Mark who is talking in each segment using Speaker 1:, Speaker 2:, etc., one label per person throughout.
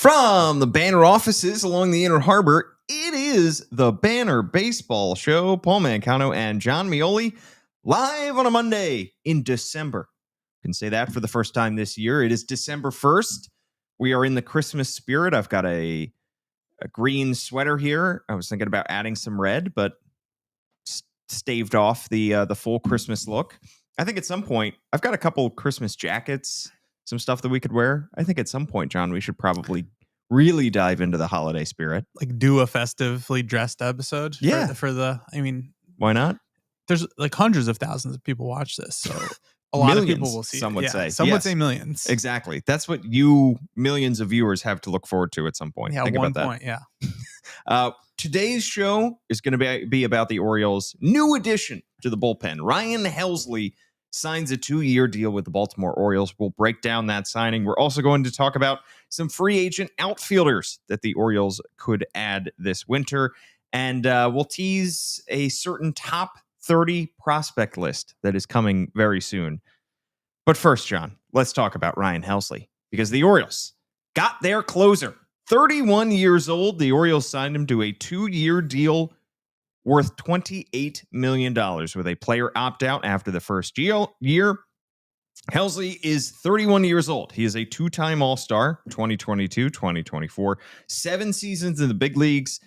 Speaker 1: From the Banner offices along the Inner Harbor, it is the Banner Baseball Show. Paul Mancano and John Meoli live on a Monday in December. Can say that for the first time this year. It is December 1st. We are in the Christmas spirit. I've got a green sweater here. I was thinking about adding some red, but staved off the full Christmas look. I think at some point, I've got a couple Christmas jackets, some stuff that we could wear. I think at some point, John, we should probably really dive into the holiday spirit.
Speaker 2: Like do a festively dressed episode.
Speaker 1: Yeah. Why not?
Speaker 2: There's like hundreds of thousands of people watch this. So a lot
Speaker 1: millions,
Speaker 2: of people will see
Speaker 1: some would say.
Speaker 2: Some would say millions.
Speaker 1: Exactly. That's what you millions of viewers have to look forward to at some point.
Speaker 2: Yeah,
Speaker 1: Think
Speaker 2: one
Speaker 1: about
Speaker 2: point,
Speaker 1: that.
Speaker 2: Yeah.
Speaker 1: Today's show is going to be about the Orioles' new addition to the bullpen. Ryan Helsley signs a 2-year deal with the Baltimore Orioles. We'll break down that signing. We're also going to talk about some free agent outfielders that the Orioles could add this winter. And we'll tease a certain top 30 prospect list that is coming very soon. But first, John, let's talk about Ryan Helsley, because the Orioles got their closer. 31 years old, the Orioles signed him to a 2-year deal worth $28 million with a player opt-out after the first year. Helsley is 31 years old. He is a 2-time All-Star, 2022, 2024, 7 seasons in the big leagues,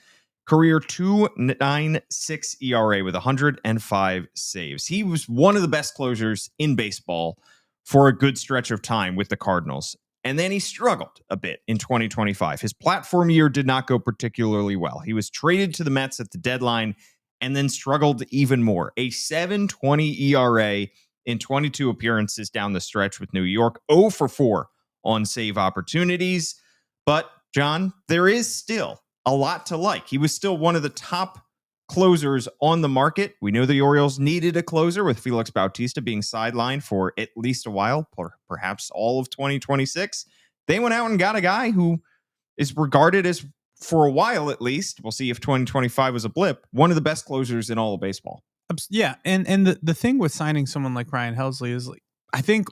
Speaker 1: career 2.96 ERA with 105 saves. He was one of the best closers in baseball for a good stretch of time with the Cardinals. And then he struggled a bit in 2025. His platform year did not go particularly well. He was traded to the Mets at the deadline and then struggled even more. A 7.20 ERA in 22 appearances down the stretch with New York. 0 for 4 on save opportunities. But, John, there is still a lot to like. He was still one of the top closers on the market. We know the Orioles needed a closer, with Felix Bautista being sidelined for at least a while, perhaps all of 2026. They went out and got a guy who is regarded as, for a while at least, we'll see if 2025 was a blip, one of the best closers in all of baseball.
Speaker 2: Yeah, and the thing with signing someone like Ryan Helsley is, like, I think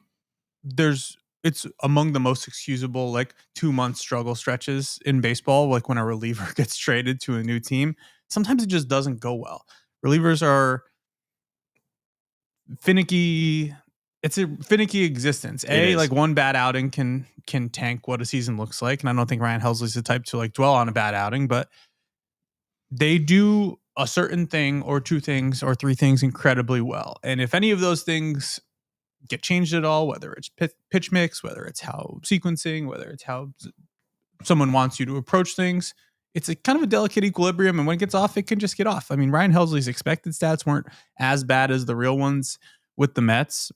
Speaker 2: it's among the most excusable, like, 2-month struggle stretches in baseball, like when a reliever gets traded to a new team. Sometimes it just doesn't go well. Relievers are finicky. It's a finicky existence. Like one bad outing can tank what a season looks like. And I don't think Ryan Helsley's the type to like dwell on a bad outing, but they do a certain thing or 2 things or 3 things incredibly well. And if any of those things get changed at all, whether it's pitch mix, whether it's how sequencing, whether it's how someone wants you to approach things, it's a kind of a delicate equilibrium, and when it gets off, it can just get off. I mean, Ryan Helsley's expected stats weren't as bad as the real ones with the Mets.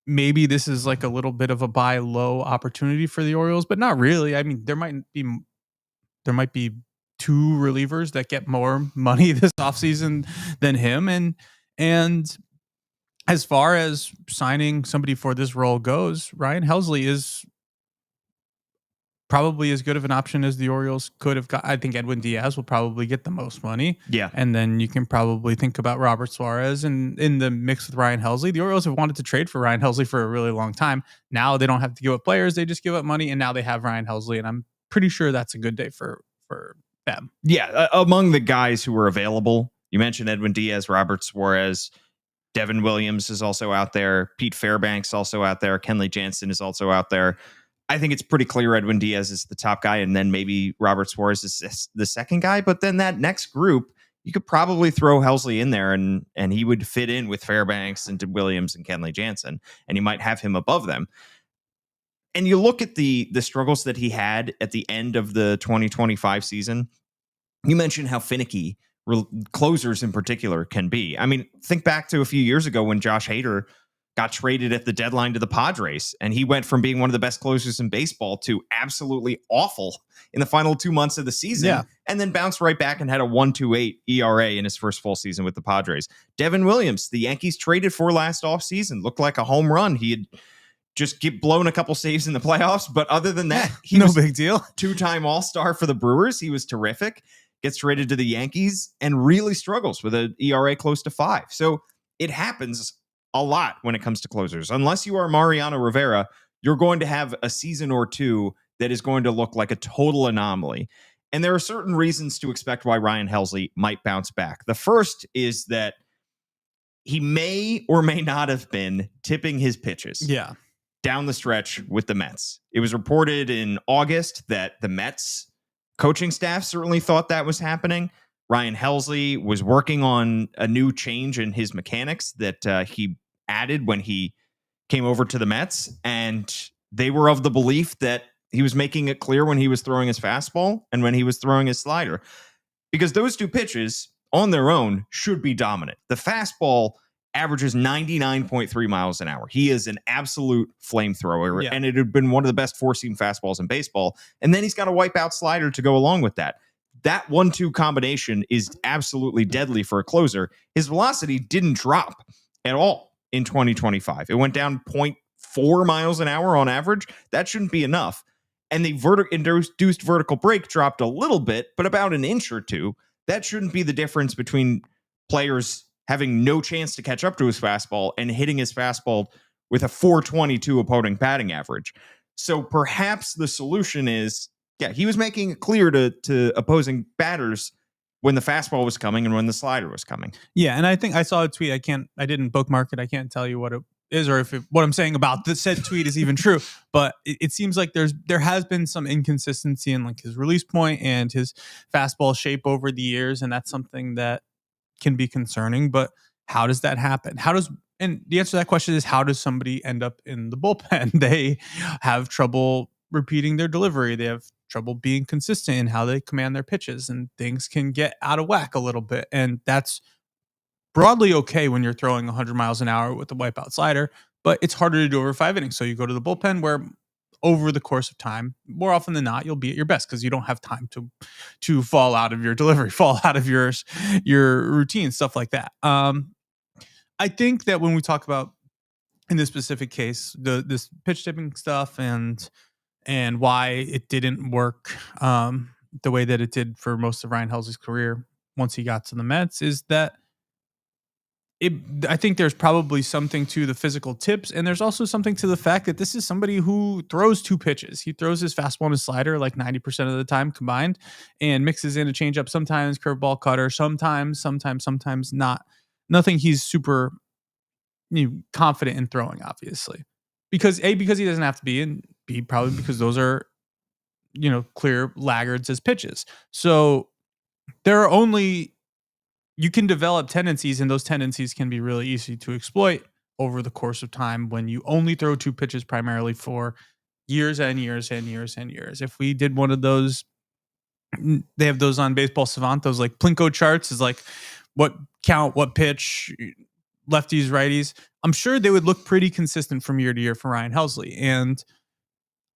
Speaker 2: Maybe this is like a little bit of a buy low opportunity for the Orioles, but not really. I mean, there might be 2 relievers that get more money this offseason than him. And as far as signing somebody for this role goes, Ryan Helsley is probably as good of an option as the Orioles could have got. I think Edwin Diaz will probably get the most money.
Speaker 1: Yeah.
Speaker 2: And then you can probably think about Robert Suarez and in the mix with Ryan Helsley. The Orioles have wanted to trade for Ryan Helsley for a really long time. Now they don't have to give up players. They just give up money, and now they have Ryan Helsley, and I'm pretty sure that's a good day for them.
Speaker 1: Yeah. Among the guys who were available, you mentioned Edwin Diaz, Robert Suarez, Devin Williams is also out there. Pete Fairbanks also out there. Kenley Jansen is also out there. I think it's pretty clear Edwin Diaz is the top guy, and then maybe Robert Suarez is the second guy. But then that next group, you could probably throw Helsley in there, and he would fit in with Fairbanks and Williams and Kenley Jansen, and you might have him above them. And you look at the struggles that he had at the end of the 2025 season. You mentioned how finicky closers in particular can be. I mean, think back to a few years ago when Josh Hader got traded at the deadline to the Padres, and he went from being one of the best closers in baseball to absolutely awful in the final 2 months of the season, and then bounced right back and had a 1.28 ERA in his first full season with the Padres. Devin Williams, the Yankees traded for last offseason, looked like a home run. He had just blown a couple saves in the playoffs, but other than that, he
Speaker 2: no
Speaker 1: was
Speaker 2: big deal.
Speaker 1: 2-time All-Star for the Brewers. He was terrific. Gets traded to the Yankees and really struggles with an ERA close to 5. So it happens a lot when it comes to closers. Unless you are Mariano Rivera, you're going to have a season or 2 that is going to look like a total anomaly. And there are certain reasons to expect why Ryan Helsley might bounce back. The first is that he may or may not have been tipping his pitches down the stretch with the Mets. It was reported in August that the Mets coaching staff certainly thought that was happening. Ryan Helsley was working on a new change in his mechanics that he added when he came over to the Mets, and they were of the belief that he was making it clear when he was throwing his fastball and when he was throwing his slider, because those two pitches on their own should be dominant. The fastball averages 99.3 miles an hour. He is an absolute flamethrower, and it had been one of the best four-seam fastballs in baseball. And then he's got a wipeout slider to go along with that. That 1-2 combination is absolutely deadly for a closer. His velocity didn't drop at all in 2025. It went down 0.4 miles an hour on average. That shouldn't be enough. And the induced vertical break dropped a little bit, but about an inch or two. That shouldn't be the difference between players having no chance to catch up to his fastball and hitting his fastball with a 422 opponent batting average. So perhaps the solution is, he was making it clear to opposing batters when the fastball was coming and when the slider was coming.
Speaker 2: Yeah, and I think I saw a tweet. I didn't bookmark it. I can't tell you what it is or if what I'm saying about the said tweet is even true. But it seems like there has been some inconsistency in like his release point and his fastball shape over the years, and that's something that can be concerning. But how does that happen? And the answer to that question is, how does somebody end up in the bullpen? They have trouble repeating their delivery. They have trouble being consistent in how they command their pitches, and things can get out of whack a little bit. And that's broadly okay when you're throwing 100 miles an hour with a wipeout slider, but it's harder to do over 5 innings. So you go to the bullpen where over the course of time, more often than not, you'll be at your best because you don't have time to fall out of your delivery, fall out of your routine, stuff like that. I think that when we talk about, in this specific case, this pitch tipping stuff and why it didn't work the way that it did for most of Ryan Helsley's career once he got to the Mets, is that I think there's probably something to the physical tips, and there's also something to the fact that this is somebody who throws two pitches. He throws his fastball and his slider like 90% of the time combined, and mixes in a changeup sometimes, curveball, cutter, sometimes not. Nothing he's super confident in throwing, obviously, because he doesn't have to be, and B, probably because those are clear laggards as pitches. So there are only. You can develop tendencies, and those tendencies can be really easy to exploit over the course of time when you only throw two pitches primarily for years and years and years and years. If we did one of those, they have those on Baseball Savant, those like Plinko charts, is like what count, what pitch, lefties, righties. I'm sure they would look pretty consistent from year to year for Ryan Helsley. And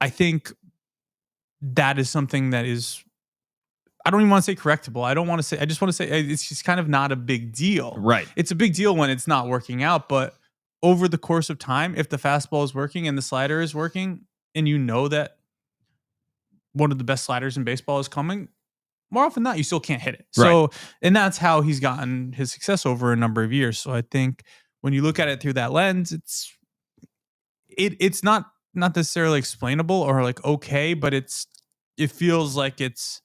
Speaker 2: I think that is something that is, I don't even want to say correctable. I just want to say it's just kind of not a big deal.
Speaker 1: Right.
Speaker 2: It's a big deal when it's not working out, but over the course of time, if the fastball is working and the slider is working, and that one of the best sliders in baseball is coming, more often than not, you still can't hit it. So, and that's how he's gotten his success over a number of years. So I think when you look at it through that lens, it's not necessarily explainable or like okay, but it feels like it's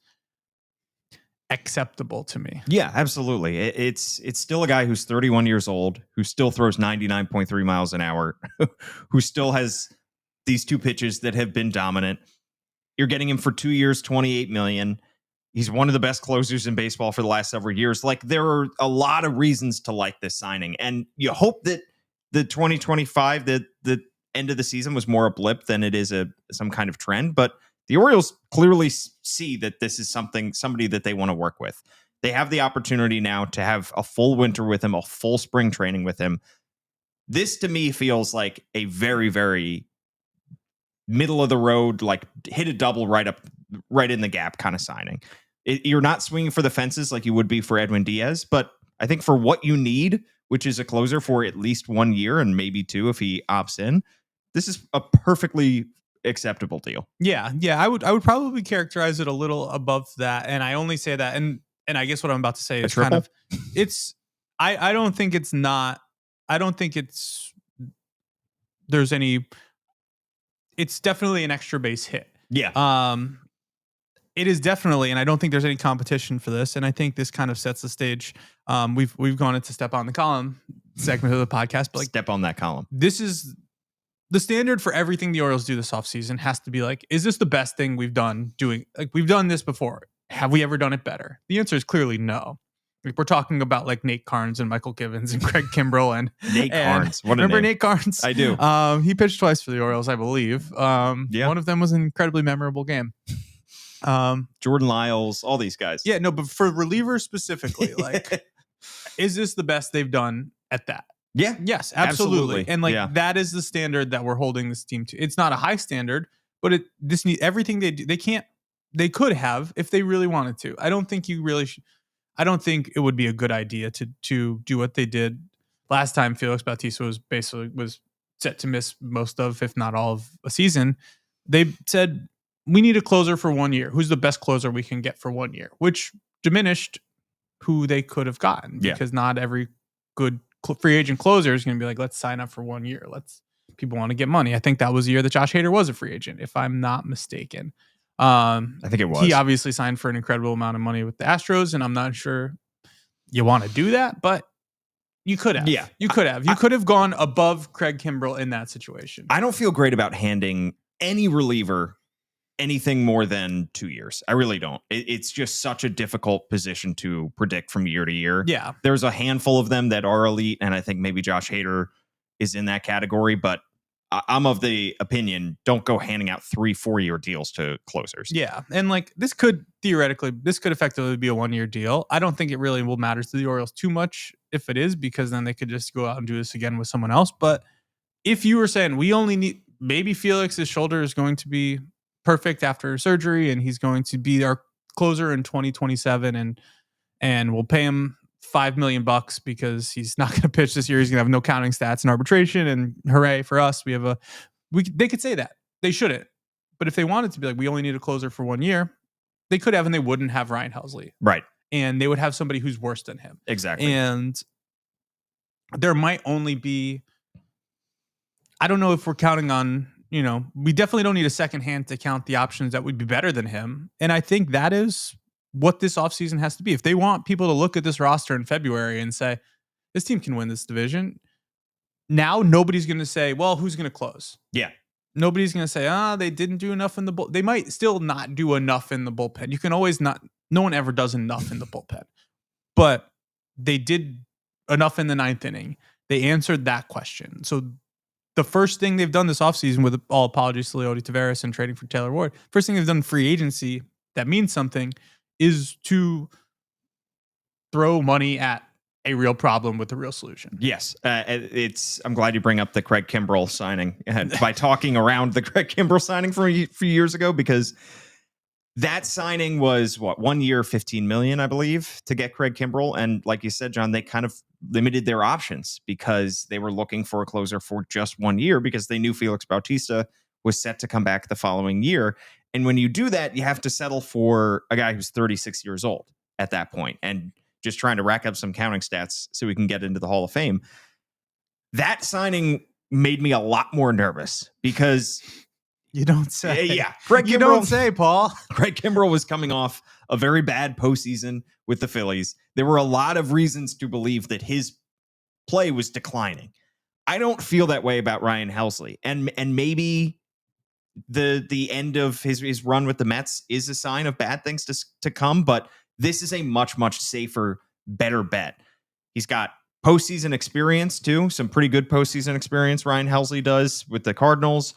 Speaker 2: acceptable to me.
Speaker 1: Yeah, absolutely. It's still a guy who's 31 years old, who still throws 99.3 miles an hour, who still has these two pitches that have been dominant. You're getting him for 2 years, $28 million. He's one of the best closers in baseball for the last several years. Like, there are a lot of reasons to like this signing, and you hope that the 2025, the end of the season, was more a blip than it is some kind of trend. But the Orioles clearly see that this is somebody that they want to work with. They have the opportunity now to have a full winter with him, a full spring training with him. This, to me, feels like a very, very middle of the road, like hit a double right in the gap kind of signing. You're not swinging for the fences like you would be for Edwin Diaz, but I think for what you need, which is a closer for at least 1 year and maybe two if he opts in, this is a perfectly acceptable deal.
Speaker 2: Yeah. I would probably characterize it a little above that, and I only say that, and I guess what I'm about to say is kind of, it's. I don't think it's not. I don't think it's. There's any. It's definitely an extra base hit.
Speaker 1: Yeah.
Speaker 2: It is definitely, and I don't think there's any competition for this. And I think this kind of sets the stage. We've gone into Step on the Column segment of the podcast, but like,
Speaker 1: step on that column.
Speaker 2: This is the standard for everything the Orioles do this offseason has to be like, is this the best thing we've done doing? Like, we've done this before. Have we ever done it better? The answer is clearly no. Like, we're talking about like Nate Carnes and Michael Givens and Craig Kimbrell and
Speaker 1: Nate Carnes. What a
Speaker 2: remember
Speaker 1: name.
Speaker 2: Nate Carnes?
Speaker 1: I do.
Speaker 2: He pitched twice for the Orioles, I believe. One of them was an incredibly memorable game.
Speaker 1: Jordan Lyles, all these guys.
Speaker 2: Yeah, no, but for relievers specifically, like, is this the best they've done at that?
Speaker 1: Yeah.
Speaker 2: Yes, absolutely. And like that is the standard that we're holding this team to. It's not a high standard, but this need everything they do. They could have if they really wanted to. I don't think you really I don't think it would be a good idea to do what they did last time. Felix Bautista was set to miss most of, if not all of a season. They said, we need a closer for 1 year. Who's the best closer we can get for 1 year? Which diminished who they could have gotten because not every good free agent closer is going to be like, let's sign up for 1 year. People want to get money. I think that was the year that Josh Hader was a free agent, if I'm not mistaken.
Speaker 1: I think it was.
Speaker 2: He obviously signed for an incredible amount of money with the Astros, and I'm not sure you want to do that, but you could have.
Speaker 1: Yeah.
Speaker 2: You could have. You could have gone above Craig Kimbrell in that situation.
Speaker 1: I don't feel great about handing any reliever anything more than 2 years. I really don't. It's just such a difficult position to predict from year to year.
Speaker 2: Yeah.
Speaker 1: There's a handful of them that are elite, and I think maybe Josh Hader is in that category, but I'm of the opinion, don't go handing out 3-4 year deals to closers.
Speaker 2: Yeah. And like this could effectively be a 1 year deal. I don't think it really will matter to the Orioles too much if it is, because then they could just go out and do this again with someone else. But if you were saying we only need, maybe Felix's shoulder is going to be perfect after surgery and he's going to be our closer in 2027 and we'll pay him $5 million because he's not going to pitch this year. He's going to have no counting stats and arbitration, and hooray for us. They could say that. They shouldn't. But if they wanted to be like, we only need a closer for 1 year, they could have, and they wouldn't have Ryan Helsley.
Speaker 1: Right.
Speaker 2: And they would have somebody who's worse than him.
Speaker 1: Exactly.
Speaker 2: And there might only be, I don't know if we're counting on, we definitely don't need a second hand to count the options that would be better than him. And I think that is what this offseason has to be. If they want people to look at this roster in February and say, this team can win this division, now nobody's going to say, well, who's going to close?
Speaker 1: Yeah.
Speaker 2: Nobody's going to say, they didn't do enough in the bullpen. They might still not do enough in the bullpen. You can always no one ever does enough in the bullpen. But they did enough in the ninth inning. They answered that question. So the first thing they've done this offseason, with all apologies to Leody Taveras and trading for Taylor Ward, first thing they've done in free agency that means something is to throw money at a real problem with a real solution.
Speaker 1: Yes. I'm glad you bring up the Craig Kimbrell signing by talking around the Craig Kimbrell signing from a few years ago, because that signing was 1 year, $15 million, I believe, to get Craig Kimbrell. And like you said, John, they kind of limited their options because they were looking for a closer for just 1 year because they knew Felix Bautista was set to come back the following year. And when you do that, you have to settle for a guy who's 36 years old at that point and just trying to rack up some counting stats so we can get into the Hall of Fame. That signing made me a lot more nervous because...
Speaker 2: You don't say.
Speaker 1: Yeah.
Speaker 2: You don't say, Paul.
Speaker 1: Craig Kimbrell was coming off a very bad postseason with the Phillies. There were a lot of reasons to believe that his play was declining. I don't feel that way about Ryan Helsley. And maybe the end of his run with the Mets is a sign of bad things to come, but this is a much, much safer, better bet. He's got postseason experience too, some pretty good postseason experience Ryan Helsley does with the Cardinals.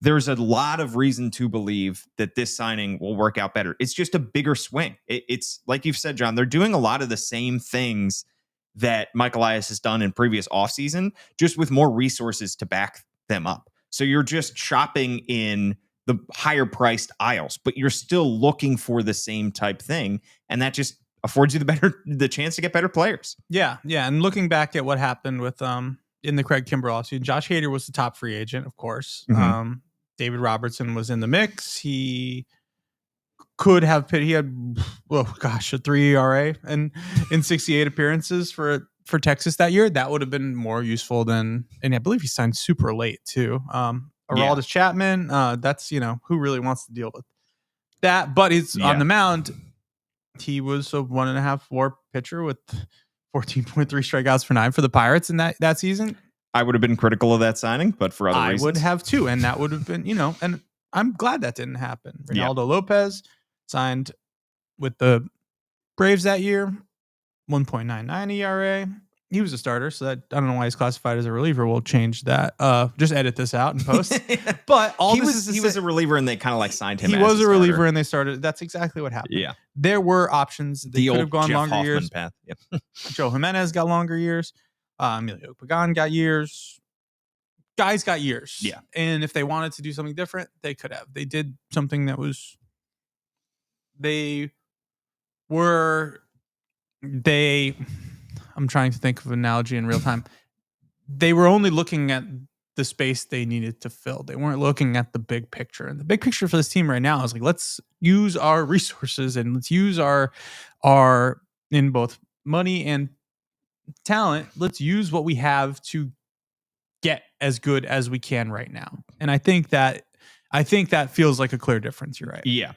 Speaker 1: There's a lot of reason to believe that this signing will work out better. It's just a bigger swing. It's like you've said, John, they're doing a lot of the same things that Mike Elias has done in previous offseason, just with more resources to back them up. So you're just shopping in the higher priced aisles, but you're still looking for the same type thing. And that just affords you the chance to get better players.
Speaker 2: Yeah. Yeah. And looking back at what happened with, in the Craig Kimbrell offseason, Josh Hader was the top free agent, of course.
Speaker 1: Mm-hmm.
Speaker 2: David Robertson was in the mix. He could have he had a 3 ERA and in 68 appearances for Texas that year. That would have been more useful than, and I believe he signed super late too. Aroldis Chapman, that's, who really wants to deal with that? But it's on the mound. He was a 1.5 WAR pitcher with 14.3 strikeouts per 9 for the Pirates in that season.
Speaker 1: I would have been critical of that signing, but for other reasons.
Speaker 2: I would have too. And that would have been, and I'm glad that didn't happen. Ronaldo Lopez signed with the Braves that year, 1.99 ERA. He was a starter, so that I don't know why he's classified as a reliever. We'll change that. Just edit this out and post. But
Speaker 1: he was a reliever, and they kind of like signed him.
Speaker 2: He was a reliever, and they started. That's exactly what happened.
Speaker 1: Yeah,
Speaker 2: there were options. They could have gone
Speaker 1: Jeff
Speaker 2: longer
Speaker 1: Hoffman
Speaker 2: years.
Speaker 1: Path. Yep.
Speaker 2: Joe Jimenez got longer years. Emilio Pagan got years. Guys got years.
Speaker 1: Yeah,
Speaker 2: and if they wanted to do something different, they could have. They did something that was. I'm trying to think of an analogy in real time. They were only looking at the space they needed to fill. They weren't looking at the big picture. And the big picture for this team right now is like, let's use our resources and let's use our in both money and talent. Let's use what we have to get as good as we can right now. And I think that feels like a clear difference. You're right.
Speaker 1: Yeah.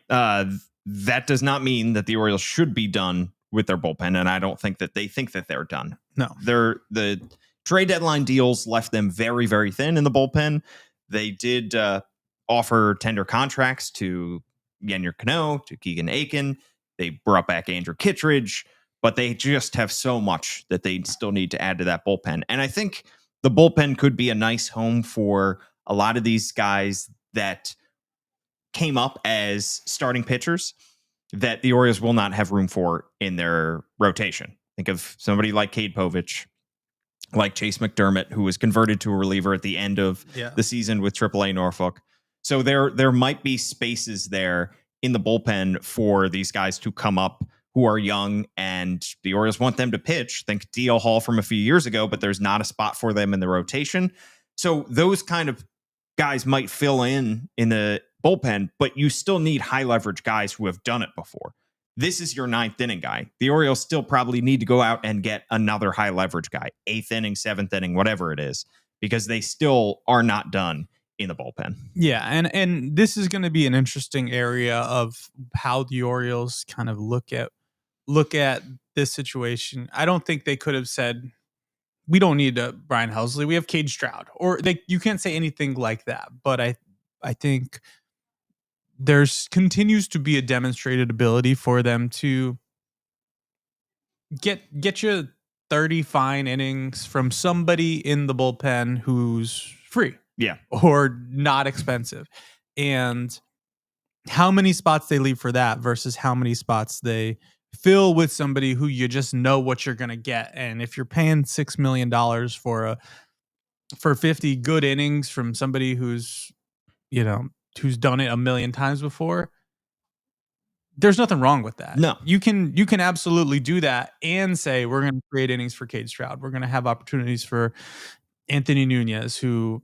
Speaker 1: That does not mean that the Orioles should be done with their bullpen, and I don't think that they think that they're done.
Speaker 2: No.
Speaker 1: The trade deadline deals left them very, very thin in the bullpen. They did offer tender contracts to Yennier Cano, to Keegan Aiken. They brought back Andrew Kittredge, but they just have so much that they still need to add to that bullpen. And I think the bullpen could be a nice home for a lot of these guys that came up as starting pitchers that the Orioles will not have room for in their rotation. Think of somebody like Cade Povich, like Chase McDermott, who was converted to a reliever at the end of the season with AAA Norfolk. So there might be spaces there in the bullpen for these guys to come up who are young, and the Orioles want them to pitch. Think D.L. Hall from a few years ago, but there's not a spot for them in the rotation. So those kind of guys might fill in the bullpen, but you still need high leverage guys who have done it before. This is your 9th inning guy. The Orioles still probably need to go out and get another high leverage guy, 8th inning, 7th inning, whatever it is, because they still are not done in the bullpen.
Speaker 2: Yeah, and this is going to be an interesting area of how the Orioles kind of look at this situation. I don't think they could have said, we don't need Ryan Helsley, we have Cade Stroud, or you can't say anything like that. But I think there's continues to be a demonstrated ability for them to get you 30 fine innings from somebody in the bullpen who's free.
Speaker 1: Yeah.
Speaker 2: Or not expensive. And how many spots they leave for that versus how many spots they fill with somebody who you just know what you're going to get. And if you're paying $6 million for 50 good innings from somebody who's done it a million times before, there's nothing wrong with that.
Speaker 1: No.
Speaker 2: You can absolutely do that and say, we're going to create innings for Cade Stroud. We're going to have opportunities for Anthony Nunez, who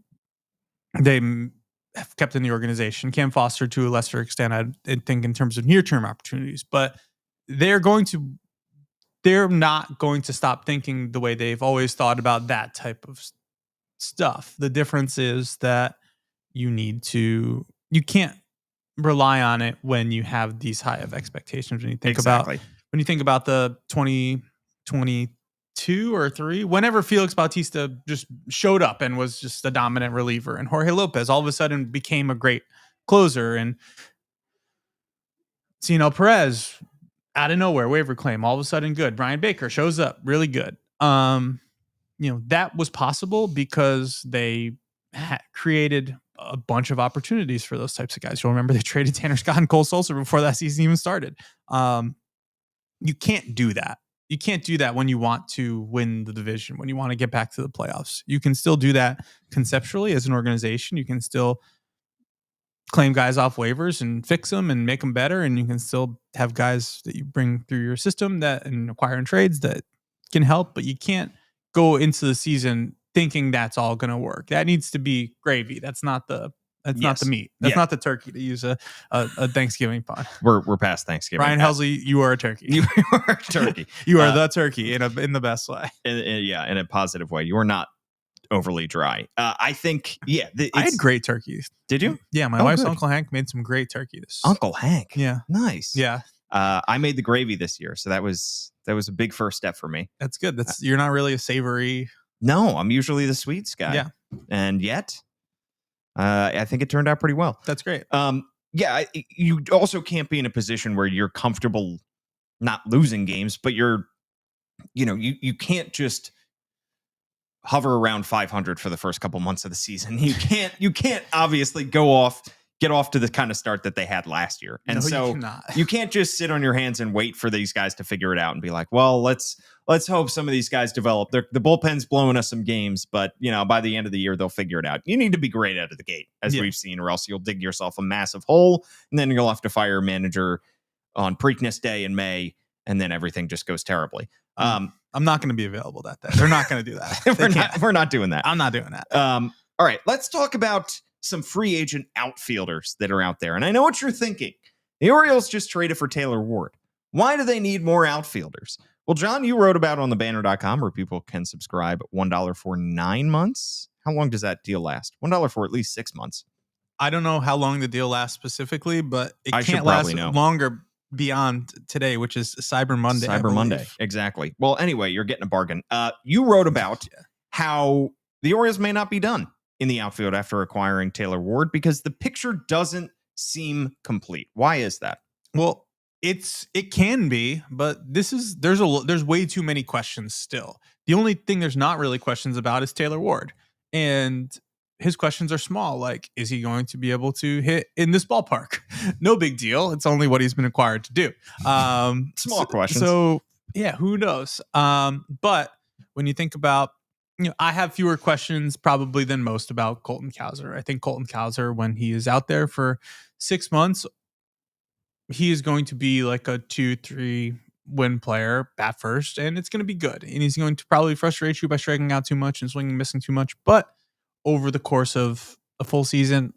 Speaker 2: they have kept in the organization. Cam Foster, to a lesser extent, I think, in terms of near-term opportunities. But they're not going to stop thinking the way they've always thought about that type of stuff. The difference is that you can't rely on it when you have these high of expectations. When you think about the 2022 or 3, whenever Felix Bautista just showed up and was just a dominant reliever, and Jorge Lopez all of a sudden became a great closer, and Cionel Perez out of nowhere, waiver claim, all of a sudden good. Brian Baker shows up really good. That was possible because they created a bunch of opportunities for those types of guys. You'll remember they traded Tanner Scott and Cole Sulser before that season even started. You can't do that. You can't do that when you want to win the division, when you want to get back to the playoffs. You can still do that conceptually as an organization. You can still claim guys off waivers and fix them and make them better. And you can still have guys that you bring through your system and acquire in trades that can help, but you can't go into the season thinking that's all going to work. That needs to be gravy. That's not the meat. That's not the turkey, to use a Thanksgiving pun.
Speaker 1: We're past Thanksgiving.
Speaker 2: Ryan Helsley, you are a turkey.
Speaker 1: You are a turkey.
Speaker 2: You are the turkey in the best way.
Speaker 1: In a positive way. You are not overly dry. I think,
Speaker 2: I had great turkey.
Speaker 1: Did you?
Speaker 2: Yeah, my wife's Uncle Hank made some great turkey.
Speaker 1: Uncle Hank?
Speaker 2: Yeah.
Speaker 1: Nice.
Speaker 2: Yeah.
Speaker 1: I made the gravy this year, so that was a big first step for me.
Speaker 2: That's good. You're not really a savory.
Speaker 1: No, I'm usually the sweets guy.
Speaker 2: Yeah.
Speaker 1: And yet, I think it turned out pretty well.
Speaker 2: That's great.
Speaker 1: You also can't be in a position where you're comfortable not losing games, but you can't just hover around 500 for the first couple months of the season. You can't obviously get off to the kind of start that they had last year. And you can't just sit on your hands and wait for these guys to figure it out and be like, well, let's hope some of these guys develop. The bullpen's blowing us some games, but by the end of the year, they'll figure it out. You need to be great out of the gate, as we've seen, or else you'll dig yourself a massive hole, and then you'll have to fire a manager on Preakness Day in May, and then everything just goes terribly.
Speaker 2: I'm not going to be available that day. They're not going to do that.
Speaker 1: We're not doing that.
Speaker 2: I'm not doing that.
Speaker 1: All right, let's talk about some free agent outfielders that are out there. And I know what you're thinking. The Orioles just traded for Taylor Ward. Why do they need more outfielders? Well, John, you wrote about it on thebanner.com where people can subscribe $1 for 9 months. How long does that deal last? $1 for at least 6 months.
Speaker 2: I don't know how long the deal lasts specifically, but it can't last longer beyond today, which is Cyber Monday.
Speaker 1: Cyber Monday, exactly. Well, anyway, you're getting a bargain. You wrote about how the Orioles may not be done in the outfield after acquiring Taylor Ward because the picture doesn't seem complete. Why is that?
Speaker 2: Well, it can be, but there's way too many questions still. The only thing there's not really questions about is Taylor Ward, and his questions are small. Like, is he going to be able to hit in this ballpark? No big deal. It's only what he's been required to do.
Speaker 1: Small questions.
Speaker 2: So yeah, who knows? But when you think about, I have fewer questions probably than most about Colton Cowser. I think Colton Cowser, when he is out there for 6 months, he is going to be like a 2-3 win player, bat first, and it's going to be good. And he's going to probably frustrate you by striking out too much and swinging, missing too much. But over the course of a full season,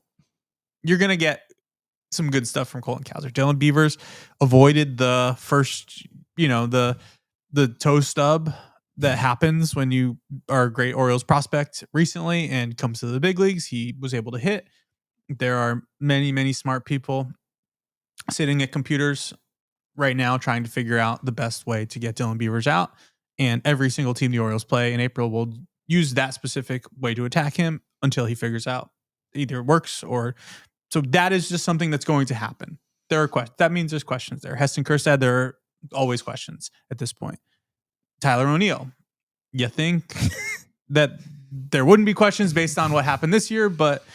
Speaker 2: you're going to get some good stuff from Colton Cowser. Dylan Beavers avoided the first, the toe stub that happens when you are a great Orioles prospect recently and comes to the big leagues. He was able to hit. There are many, many smart people sitting at computers right now trying to figure out the best way to get Dylan Beavers out. And every single team the Orioles play in April will use that specific way to attack him until he figures out either it works or... So that is just something that's going to happen. There are questions. That means there's questions there. Heston Kjerstad, there are always questions at this point. Tyler O'Neill, you think that there wouldn't be questions based on what happened this year, but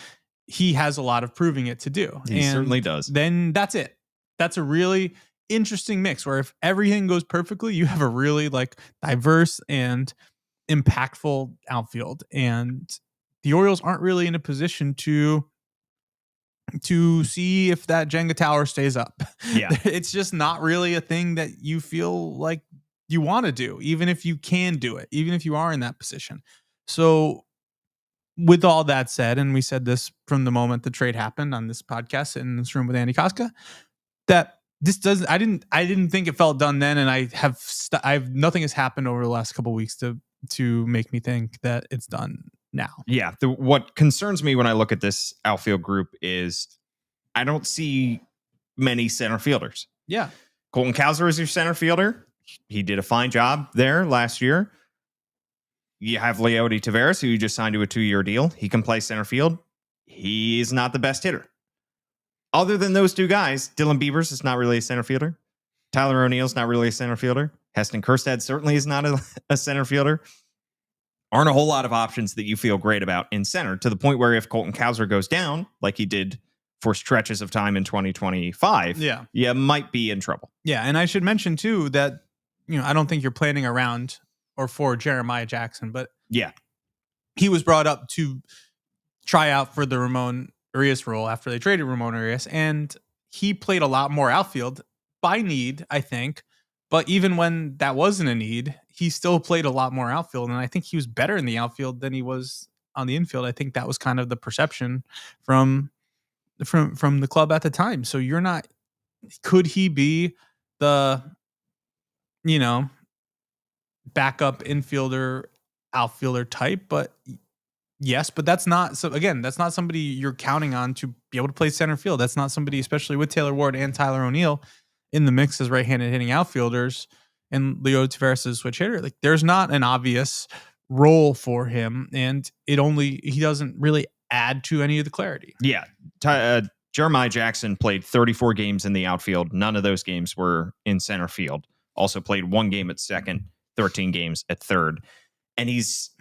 Speaker 2: he has a lot of proving it to do.
Speaker 1: He certainly does.
Speaker 2: Then that's it. That's a really interesting mix where if everything goes perfectly, you have a really diverse and impactful outfield. And the Orioles aren't really in a position to see if that Jenga tower stays up.
Speaker 1: Yeah.
Speaker 2: It's just not really a thing that you feel like you want to do, even if you can do it, even if you are in that position. So with all that said, and we said this from the moment the trade happened on this podcast in this room with Andy Koska, that this doesn't, I didn't think it felt done then. And I've nothing has happened over the last couple of weeks to make me think that it's done now.
Speaker 1: Yeah. What concerns me when I look at this outfield group is I don't see many center fielders.
Speaker 2: Yeah.
Speaker 1: Colton Cowser is your center fielder. He did a fine job there last year. You have Leody Taveras, who you just signed to a 2-year deal. He can play center field. He is not the best hitter. Other than those two guys, Dylan Beavers is not really a center fielder. Tyler O'Neill's not really a center fielder. Heston Kjerstad certainly is not a center fielder. Aren't a whole lot of options that you feel great about in center, to the point where if Colton Cowser goes down, like he did for stretches of time in 2025, you might be in trouble.
Speaker 2: Yeah, and I should mention, too, that I don't think you're planning around or for Jeremiah Jackson, but he was brought up to try out for the Ramon Urias role after they traded Ramon Urias, and he played a lot more outfield by need, I think. But even when that wasn't a need, he still played a lot more outfield, and I think he was better in the outfield than he was on the infield. I think that was kind of the perception from the club at the time. So could he be the backup infielder, outfielder type? But Yes, but that's not somebody you're counting on to be able to play center field. That's not somebody, especially with Taylor Ward and Tyler O'Neill in the mix as right-handed hitting outfielders and Leo Taveras as switch hitter. Like, there's not an obvious role for him, and he doesn't really add to any of the clarity.
Speaker 1: Yeah. Jeremiah Jackson played 34 games in the outfield. None of those games were in center field. Also played 1 game at second, 13 games at third. And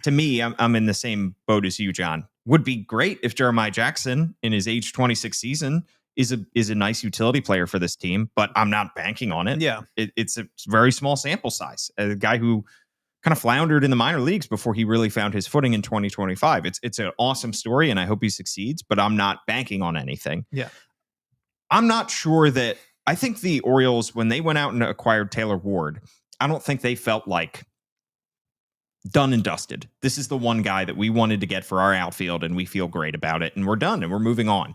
Speaker 1: to me, I'm in the same boat as you, John. Would be great if Jeremiah Jackson in his age 26 season is a nice utility player for this team, but I'm not banking on it.
Speaker 2: Yeah.
Speaker 1: It's a very small sample size. A guy who kind of floundered in the minor leagues before he really found his footing in 2025. It's an awesome story, and I hope he succeeds, but I'm not banking on anything.
Speaker 2: Yeah.
Speaker 1: I'm not sure that I think the Orioles, when they went out and acquired Taylor Ward, I don't think they felt like done and dusted. This is the one guy that we wanted to get for our outfield, and we feel great about it, and we're done, and we're moving on.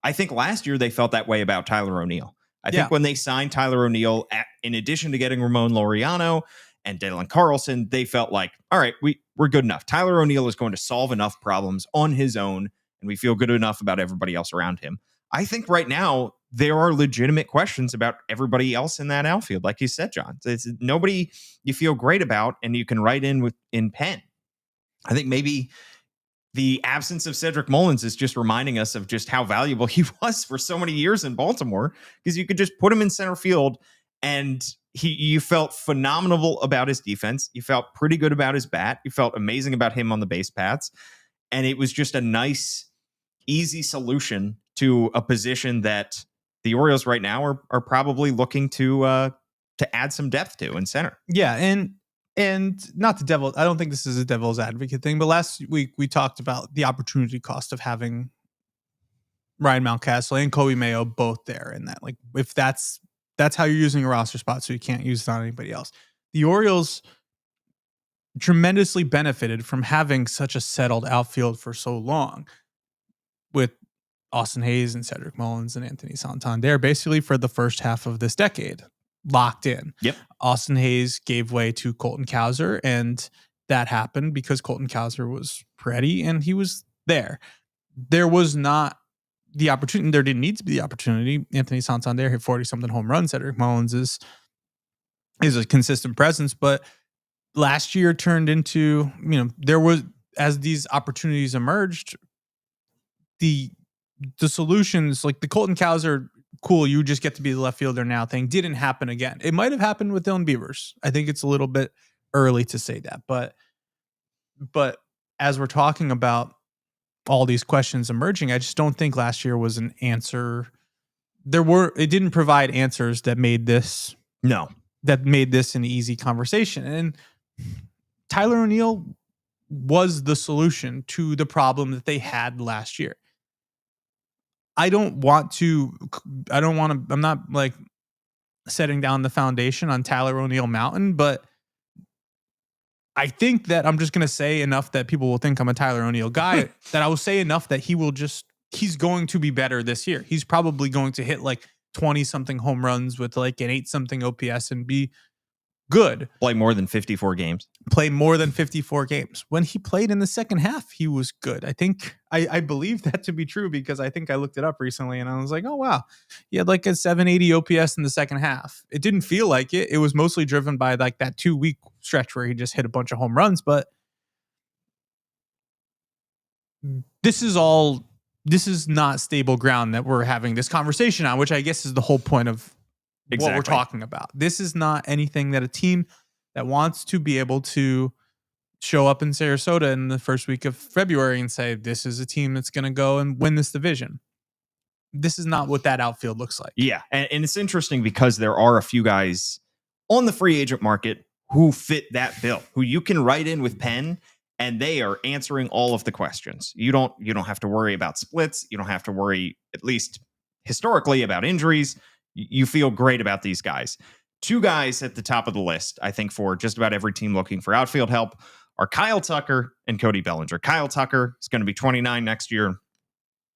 Speaker 1: I think last year they felt that way about Tyler O'Neill. I think when they signed Tyler O'Neill, in addition to getting Ramon Laureano and Dylan Carlson, they felt like, all right, we're good enough. Tyler O'Neill is going to solve enough problems on his own, and we feel good enough about everybody else around him. I think right now there are legitimate questions about everybody else in that outfield. Like you said, John, it's nobody you feel great about and you can write in pen. I think maybe the absence of Cedric Mullins is just reminding us of just how valuable he was for so many years in Baltimore, because you could just put him in center field and you felt phenomenal about his defense. You felt pretty good about his bat. You felt amazing about him on the base paths. And it was just a nice, easy solution to a position that the Orioles right now are probably looking to add some depth to in center.
Speaker 2: Yeah, and not the devil. I don't think this is a devil's advocate thing, but last week we talked about the opportunity cost of having Ryan Helsley and Kobe Mayo both there, and that, like, if that's how you're using a roster spot, so you can't use it on anybody else. The Orioles tremendously benefited from having such a settled outfield for so long, with Austin Hayes and Cedric Mullins and Anthony Santander basically for the first half of this decade, locked in.
Speaker 1: Yep.
Speaker 2: Austin Hayes gave way to Colton Cowser, and that happened because Colton Cowser was ready and he was there. There was not the opportunity. There didn't need to be the opportunity. Anthony Santander hit 40-something home runs. Cedric Mullins is a consistent presence, but last year turned into, there was, as these opportunities emerged, the solutions, like the Colton Cowser, cool, you just get to be the left fielder now thing, didn't happen again. It might have happened with Dylan Beavers. I think it's a little bit early to say that, but as we're talking about all these questions emerging, I just don't think last year was an answer. It didn't provide answers that made this an easy conversation. And Tyler O'Neill was the solution to the problem that they had last year. I'm not like setting down the foundation on Tyler O'Neill Mountain, but I think that I'm just going to say enough that people will think I'm a Tyler O'Neill guy, that I will say enough that he's going to be better this year. He's probably going to hit like 20 something home runs with like an 8-something OPS and be good.
Speaker 1: Play more than 54 games. When he played in the second half, he was good. I think I believe that to be true because I think I looked it up recently and I was like, oh, wow. He had like a 780 OPS in the second half. It didn't feel like it. It was mostly driven by like that 2-week stretch where he just hit a bunch of home runs. But this is not stable ground that we're having this conversation on, which I guess is the whole point of what we're talking about. This is not anything that a team that wants to be able to show up in Sarasota in the first week of February and say, this is a team that's going to go and win this division. This is not what that outfield looks like. Yeah. And it's interesting because there are a few guys on the free agent market who fit that bill, who you can write in with pen and they are answering all of the questions. You don't have to worry about splits. You don't have to worry, at least historically, about injuries. You feel great about these guys. 2 guys at the top of the list, I think, for just about every team looking for outfield help are Kyle Tucker and Cody Bellinger. Kyle Tucker is going to be 29 next year.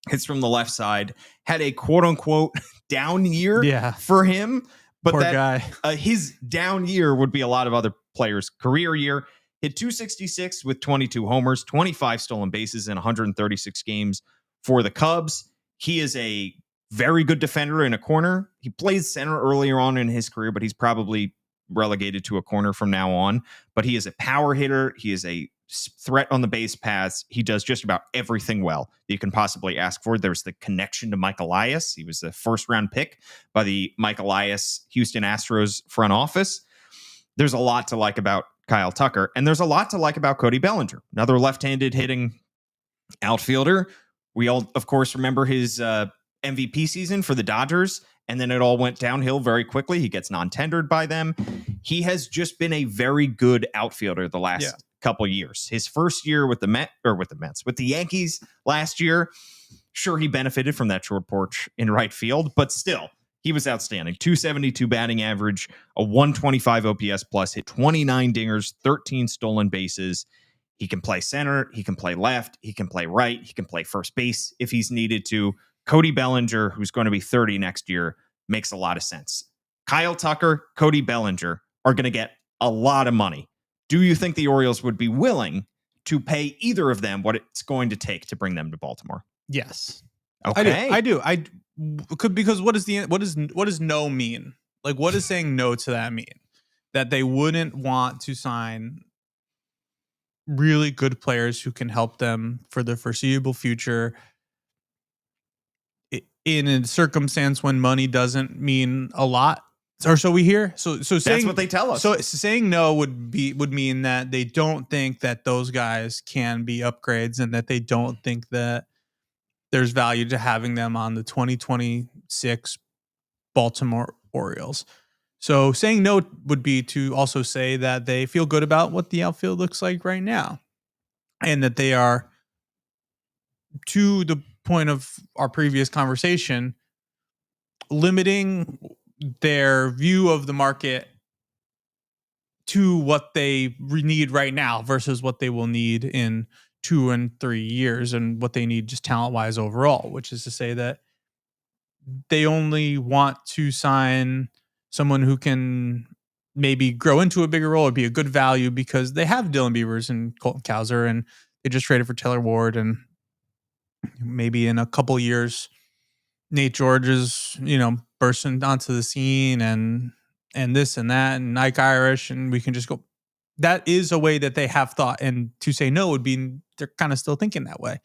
Speaker 1: Hits from the left side. Had a quote-unquote down year for him. But
Speaker 2: Poor guy.
Speaker 1: His down year would be a lot of other players' career year. hit 266 with 22 homers, 25 stolen bases in 136 games for the Cubs. He is a very good defender in a corner. He played center earlier on in his career, but he's probably relegated to a corner from now on. But he is a power hitter. He is a threat on the base paths. He does just about everything well that you can possibly ask for. There's the connection to Mike Elias. He was a first-round pick by the Mike Elias Houston Astros front office. There's a lot to like about Kyle Tucker, and there's a lot to like about Cody Bellinger, another left-handed hitting outfielder. We all, of course, remember his MVP season for the Dodgers, and then it all went downhill very quickly. He gets non-tendered by them. He has just been a very good outfielder the last couple years. His first year with the Yankees last year, sure, he benefited from that short porch in right field, but still, he was outstanding. 272 batting average, a 125 OPS plus, hit 29 dingers, 13 stolen bases. He can play center, he can play left, he can play right, he can play first base if he's needed to. Cody Bellinger, who's going to be 30 next year, makes a lot of sense. Kyle Tucker, Cody Bellinger are going to get a lot of money. Do you think the Orioles would be willing to pay either of them what it's going to take to bring them to Baltimore?
Speaker 2: Yes.
Speaker 1: Okay.
Speaker 2: I do. Because what does no mean? Like, what does saying no to that mean? That they wouldn't want to sign really good players who can help them for the foreseeable future in a circumstance when money doesn't mean a lot, or so we hear. So
Speaker 1: that's
Speaker 2: saying,
Speaker 1: what they tell us.
Speaker 2: So saying no would mean that they don't think that those guys can be upgrades, and that they don't think that there's value to having them on the 2026 Baltimore Orioles. So saying no would be to also say that they feel good about what the outfield looks like right now, and that they are, to the point of our previous conversation, limiting their view of the market to what they need right now versus what they will need in 2 and 3 years, and what they need just talent-wise overall, which is to say that they only want to sign someone who can maybe grow into a bigger role or be a good value, because they have Dylan Beavers and Colton Cowser, and they just traded for Taylor Ward, and maybe in a couple years Nate George is, bursting onto the scene, and this and that, and Ike Irish, and we can just go. That is a way that they have thought, and to say no would be, they're kind of still thinking that way.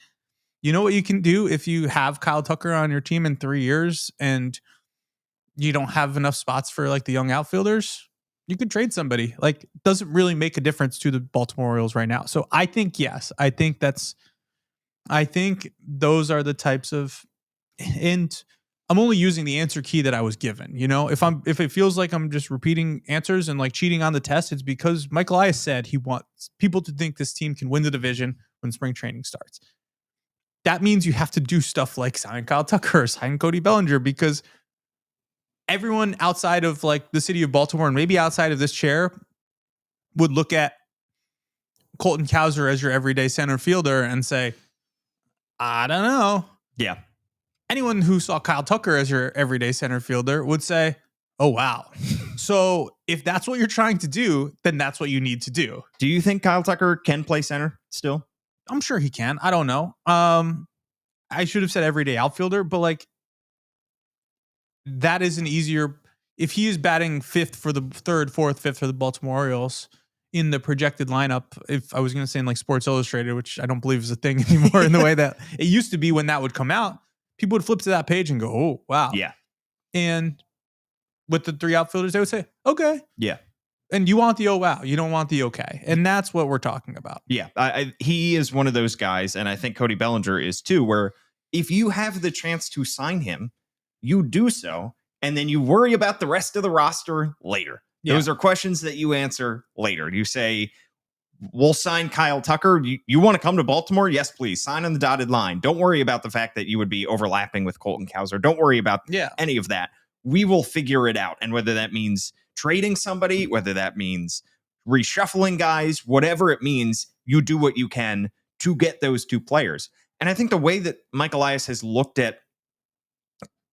Speaker 2: You know what you can do if you have Kyle Tucker on your team in 3 years and you don't have enough spots for like the young outfielders? You can trade somebody. Like, doesn't really make a difference to the Baltimore Orioles right now. So I think, yes, I think those are the types of, and I'm only using the answer key that I was given. If it feels like I'm just repeating answers and like cheating on the test, it's because Mike Elias said he wants people to think this team can win the division when spring training starts. That means you have to do stuff like sign Kyle Tucker, sign Cody Bellinger, because everyone outside of like the city of Baltimore, and maybe outside of this chair, would look at Colton Cowser as your everyday center fielder and say, I don't know.
Speaker 1: Yeah.
Speaker 2: Anyone who saw Kyle Tucker as your everyday center fielder would say, oh, wow. So if that's what you're trying to do, then that's what you need to do.
Speaker 1: Do you think Kyle Tucker can play center still?
Speaker 2: I'm sure he can. I don't know. I should have said everyday outfielder, but like, that is an easier, if he is batting fifth for the fifth for the Baltimore Orioles in the projected lineup, if I was going to say in like Sports Illustrated, which I don't believe is a thing anymore in the way that it used to be when that would come out, people would flip to that page and go, oh, wow.
Speaker 1: Yeah.
Speaker 2: And with the 3 outfielders, they would say, okay.
Speaker 1: Yeah.
Speaker 2: And you want the oh, wow. You don't want the okay. And that's what we're talking about.
Speaker 1: Yeah. He is one of those guys, and I think Cody Bellinger is too, where if you have the chance to sign him, you do so, and then you worry about the rest of the roster later. Yeah. Those are questions that you answer later. You say, we'll sign Kyle Tucker. You want to come to Baltimore? Yes, please. Sign on the dotted line. Don't worry about the fact that you would be overlapping with Colton Cowser. Don't worry about any of that. We will figure it out. And whether that means trading somebody, whether that means reshuffling guys, whatever it means, you do what you can to get those 2 players. And I think the way that Mike Elias has looked at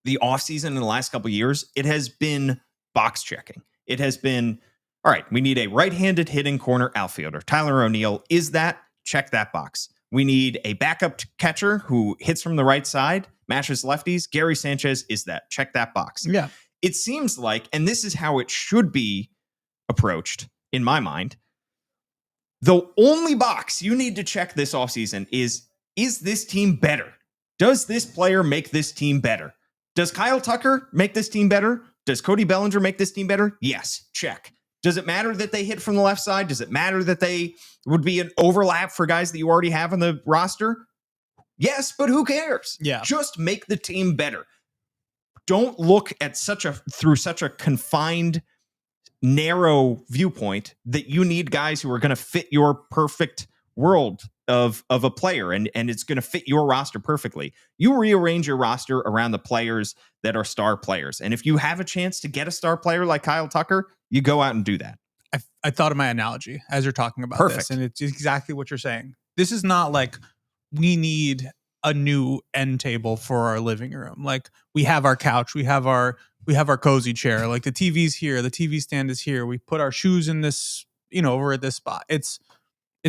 Speaker 1: the offseason in the last couple of years, it has been box checking. It has been, All right, we need a right-handed hitting corner outfielder. Tyler O'Neill is that. Check that box. We need a backup catcher who hits from the right side, mashes lefties. Gary Sanchez is that. Check that box.
Speaker 2: Yeah.
Speaker 1: It seems like, and this is how it should be approached in my mind, the only box you need to check this offseason is this team better? Does this player make this team better? Does Kyle Tucker make this team better? Does Cody Bellinger make this team better? Yes, check. Does it matter that they hit from the left side? Does it matter that they would be an overlap for guys that you already have on the roster? Yes, but who cares?
Speaker 2: Yeah.
Speaker 1: Just make the team better. Don't look at through such a confined, narrow viewpoint that you need guys who are going to fit your perfect world of a player, and it's going to fit your roster perfectly. You rearrange your roster around the players that are star players. And if you have a chance to get a star player like Kyle Tucker, you go out and do that.
Speaker 2: I thought of my analogy as you're talking about this, and it's exactly what you're saying. This is not like we need a new end table for our living room. Like we have our couch, we have our cozy chair, like the TV's here, the TV stand is here. We put our shoes in this, over at this spot. It's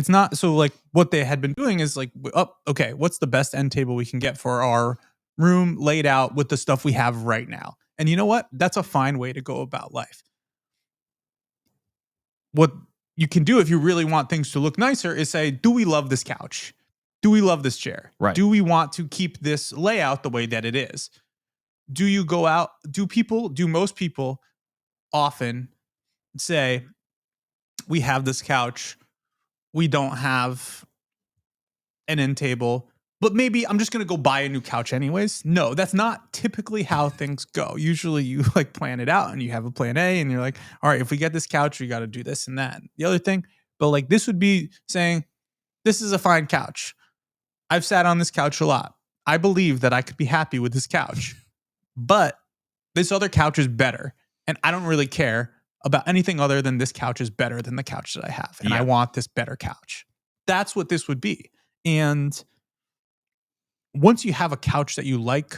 Speaker 2: not so like what they had been doing is like, oh, okay, what's the best end table we can get for our room laid out with the stuff we have right now? And you know what? That's a fine way to go about life. What you can do if you really want things to look nicer is say, do we love this couch? Do we love this chair?
Speaker 1: Right.
Speaker 2: Do we want to keep this layout the way that it is? Do you go out? Do most people often say, we have this couch, we don't have an end table, but maybe I'm just going to go buy a new couch anyways? No, that's not typically how things go. Usually you like plan it out and you have a plan A and you're like, all right, if we get this couch, we got to do this and that. The other thing, but like this would be saying, this is a fine couch. I've sat on this couch a lot. I believe that I could be happy with this couch, but this other couch is better. And I don't really care about anything other than this couch is better than the couch that I have. And I want this better couch. That's what this would be. And once you have a couch that you like,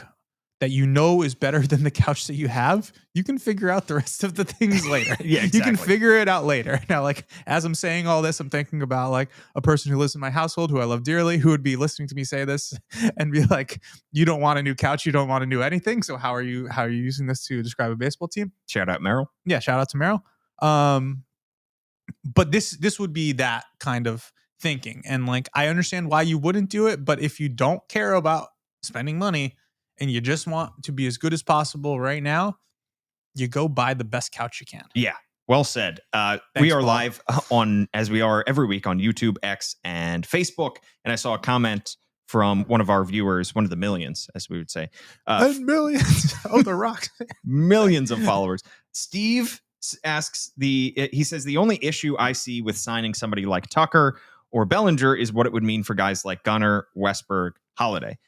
Speaker 2: that you know is better than the couch that you have, you can figure out the rest of the things later.
Speaker 1: Yeah, exactly.
Speaker 2: You can figure it out later. Now, like, as I'm saying all this, I'm thinking about like a person who lives in my household who I love dearly, who would be listening to me say this and be like, you don't want a new couch. You don't want to do anything. So how are you using this to describe a baseball team?
Speaker 1: Shout out Merrill.
Speaker 2: Yeah. Shout out to Merrill. But this would be that kind of thinking. And like, I understand why you wouldn't do it, but if you don't care about spending money and you just want to be as good as possible right now, you go buy the best couch you can. Yeah.
Speaker 1: Well said. We are live on, as we are every week, on YouTube, X, and Facebook. And I saw a comment from one of our viewers, one of the millions, as we would say.
Speaker 2: And millions. Oh, the rock.
Speaker 1: Millions of followers. Steve asks, he says, the only issue I see with signing somebody like Tucker or Bellinger is what it would mean for guys like Gunnar, Westberg, Holiday.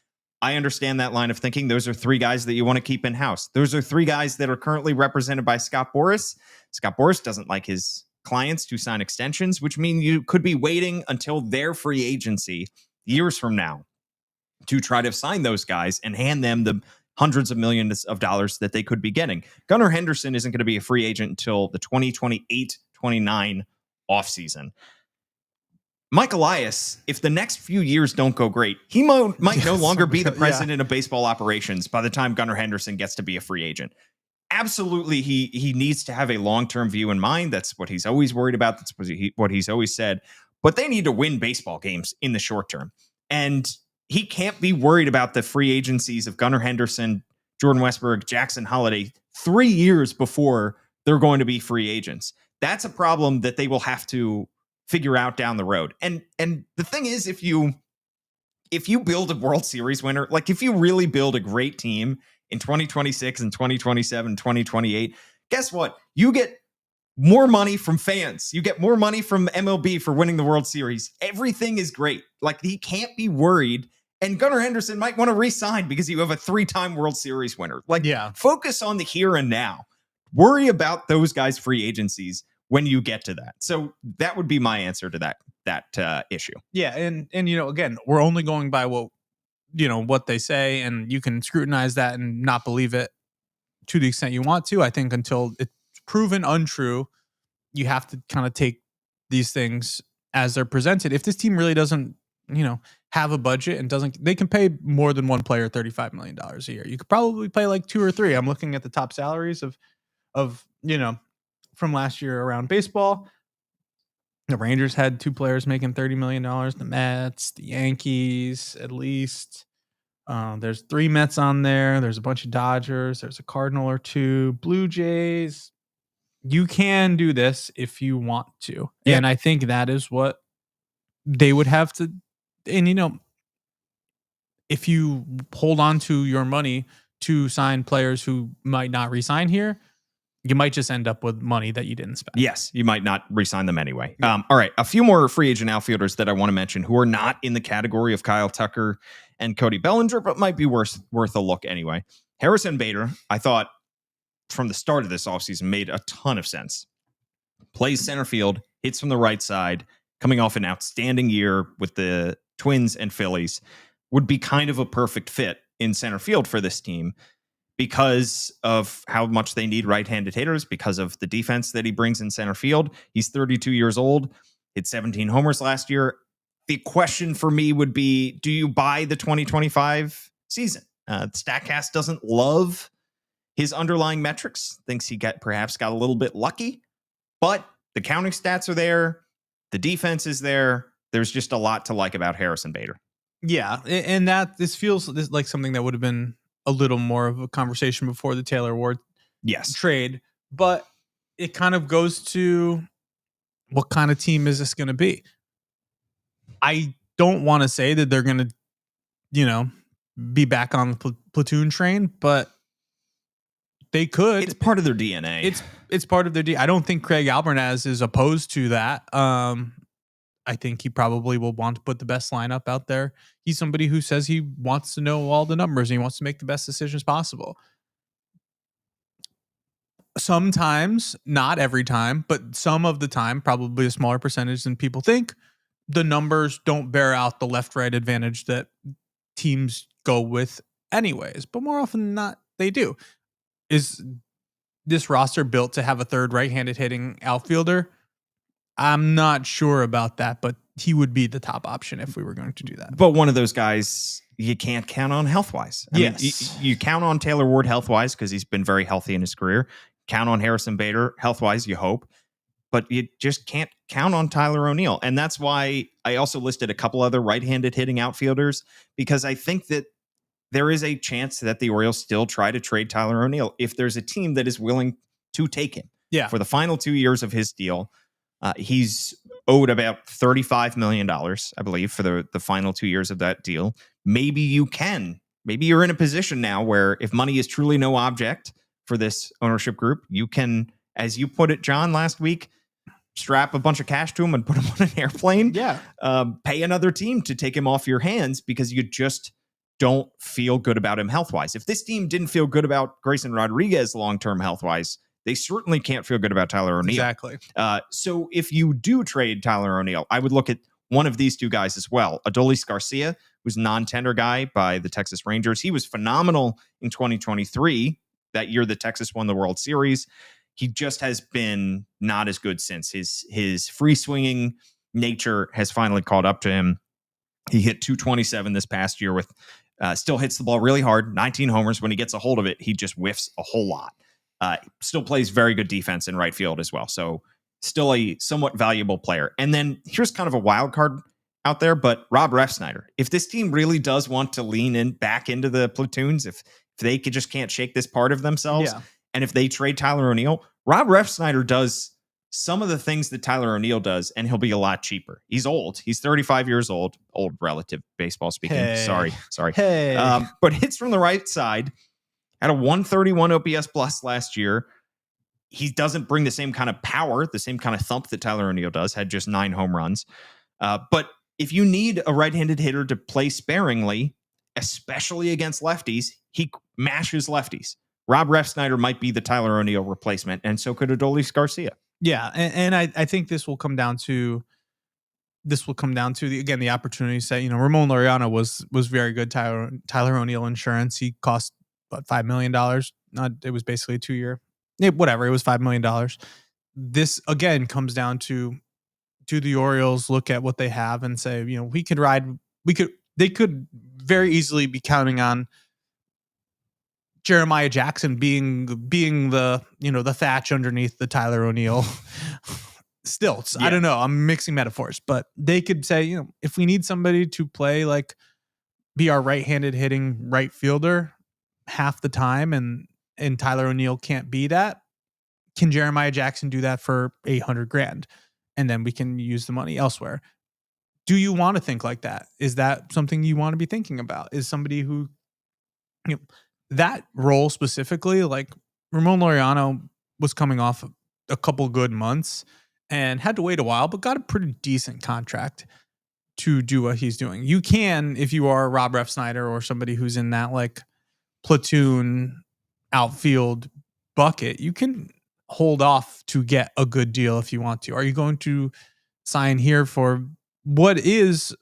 Speaker 1: I understand that line of thinking. Those are three guys that you want to keep in-house. Those are three guys that are currently represented by Scott Boras. Scott Boras doesn't like his clients to sign extensions, which means you could be waiting until their free agency years from now to try to sign those guys and hand them the hundreds of millions of dollars that they could be getting. Gunnar Henderson isn't going to be a free agent until the 2028-29 offseason. Mike Elias, if the next few years don't go great, he might no longer be the president of baseball operations by the time Gunnar Henderson gets to be a free agent. Absolutely, he needs to have a long-term view in mind. That's what he's always worried about. That's what he's always said. But they need to win baseball games in the short term. And he can't be worried about the free agencies of Gunnar Henderson, Jordan Westberg, Jackson Holiday 3 years before they're going to be free agents. That's a problem that they will have to figure out down the road. And the thing is, if you build a World Series winner, like if you really build a great team in 2026 and 2027, 2028, guess what? You get more money from fans. You get more money from MLB for winning the World Series. Everything is great. Like, he can't be worried. And Gunnar Henderson might want to re-sign because you have a 3-time World Series winner. Like, focus on the here and now. Worry about those guys' free agencies when you get to that. So that would be my answer to that issue.
Speaker 2: Yeah. And again, we're only going by what they say, and you can scrutinize that and not believe it to the extent you want to. I think until it's proven untrue, you have to kind of take these things as they're presented. If this team really doesn't, have a budget and they can pay more than one player $35 million a year. You could probably pay like 2 or 3. I'm looking at the top salaries of from last year around baseball. The Rangers had 2 players making $30 million. The Mets, the Yankees, at least. There's 3 Mets on there. There's a bunch of Dodgers. There's a Cardinal or 2. Blue Jays. You can do this if you want to. Yeah. And I think that is what they would have to. And, if you hold on to your money to sign players who might not re-sign here, you might just end up with money that you didn't spend.
Speaker 1: Yes, you might not re-sign them anyway. Yeah. All right, a few more free agent outfielders that I want to mention who are not in the category of Kyle Tucker and Cody Bellinger, but might be worth a look anyway. Harrison Bader, I thought from the start of this offseason made a ton of sense. Plays center field, hits from the right side, coming off an outstanding year with the Twins and Phillies, would be kind of a perfect fit in center field for this team because of how much they need right-handed hitters, because of the defense that he brings in center field. He's 32 years old, hit 17 homers last year. The question for me would be, do you buy the 2025 season? StatCast doesn't love his underlying metrics, thinks he perhaps got a little bit lucky, but the counting stats are there. The defense is there. There's just a lot to like about Harrison Bader.
Speaker 2: Yeah, and this feels like something that would have been a little more of a conversation before the Taylor Ward trade, but it kind of goes to what kind of team is this going to be? I don't want to say that they're going to, be back on the platoon train, but they could.
Speaker 1: It's part of their DNA.
Speaker 2: It's part of their DNA. I don't think Craig Albornaz is opposed to that. I think he probably will want to put the best lineup out there. He's somebody who says he wants to know all the numbers and he wants to make the best decisions possible. Sometimes, not every time, but some of the time, probably a smaller percentage than people think, the numbers don't bear out the left-right advantage that teams go with anyways. But more often than not, they do. Is this roster built to have a third right-handed hitting outfielder? I'm not sure about that, but he would be the top option if we were going to do that.
Speaker 1: But one of those guys you can't count on health-wise. I mean, you count on Taylor Ward health-wise because he's been very healthy in his career. Count on Harrison Bader health-wise, you hope. But you just can't count on Tyler O'Neill. And that's why I also listed a couple other right-handed hitting outfielders, because I think that there is a chance that the Orioles still try to trade Tyler O'Neill if there's a team that is willing to take him.
Speaker 2: Yeah.
Speaker 1: For the final 2 years of his deal, he's owed about $35 million, I believe, for the final 2 years of that deal. Maybe you're in a position now where if money is truly no object for this ownership group, you can, as you put it, John, last week, strap a bunch of cash to him and put him on an airplane.
Speaker 2: Yeah.
Speaker 1: Pay another team to take him off your hands because you just don't feel good about him health-wise. If this team didn't feel good about Grayson Rodriguez long-term health-wise, they certainly can't feel good about Tyler O'Neill.
Speaker 2: Exactly.
Speaker 1: So if you do trade Tyler O'Neill, I would look at one of these two guys as well. Adolis Garcia, who's a non-tender guy by the Texas Rangers. He was phenomenal in 2023. That year, the Texas won the World Series. He just has been not as good since. His free-swinging nature has finally caught up to him. He hit .227 this past year with still hits the ball really hard, 19 homers. When he gets a hold of it, he just whiffs a whole lot. Still plays very good defense in right field as well. So still a somewhat valuable player. And then here's kind of a wild card out there, but Rob Refsnyder. If this team really does want to lean in back into the platoons, if they just can't shake this part of themselves, and if they trade Tyler O'Neill, Rob Refsnyder does some of the things that Tyler O'Neill does, and he'll be a lot cheaper. He's old. He's 35 years old relative, baseball speaking.
Speaker 2: Hey.
Speaker 1: Sorry.
Speaker 2: Hey.
Speaker 1: But hits from the right side. Had a 131 OPS plus last year. He doesn't bring the same kind of power, the same kind of thump that Tyler O'Neill does. Had just 9 home runs. But if you need a right-handed hitter to play sparingly, especially against lefties, he mashes lefties. Rob Refsnyder might be the Tyler O'Neill replacement, and so could Adolis Garcia.
Speaker 2: Yeah, and I think this will come down to the opportunity set. Ramon Laureano was very good. Tyler O'Neill insurance. He cost $5 million. It was basically a 2 year. Whatever. It was $5 million. this again comes down to, do the Orioles look at what they have and say, they could very easily be counting on Jeremiah Jackson being the, the thatch underneath the Tyler O'Neill stilts.
Speaker 1: Yeah.
Speaker 2: I don't know. I'm mixing metaphors, but they could say, if we need somebody to play, like, be our right-handed hitting right fielder half the time, and Tyler O'Neill can't be that, can Jeremiah Jackson do that for $800,000? And then we can use the money elsewhere. Do you want to think like that? Is that something you want to be thinking about? Is somebody who, that role specifically, like Ramon Laureano was coming off a couple good months and had to wait a while, but got a pretty decent contract to do what he's doing. You can, if you are Rob Refsnyder or somebody who's in that like platoon outfield bucket, you can hold off to get a good deal if you want to. Are you going to sign here for what is,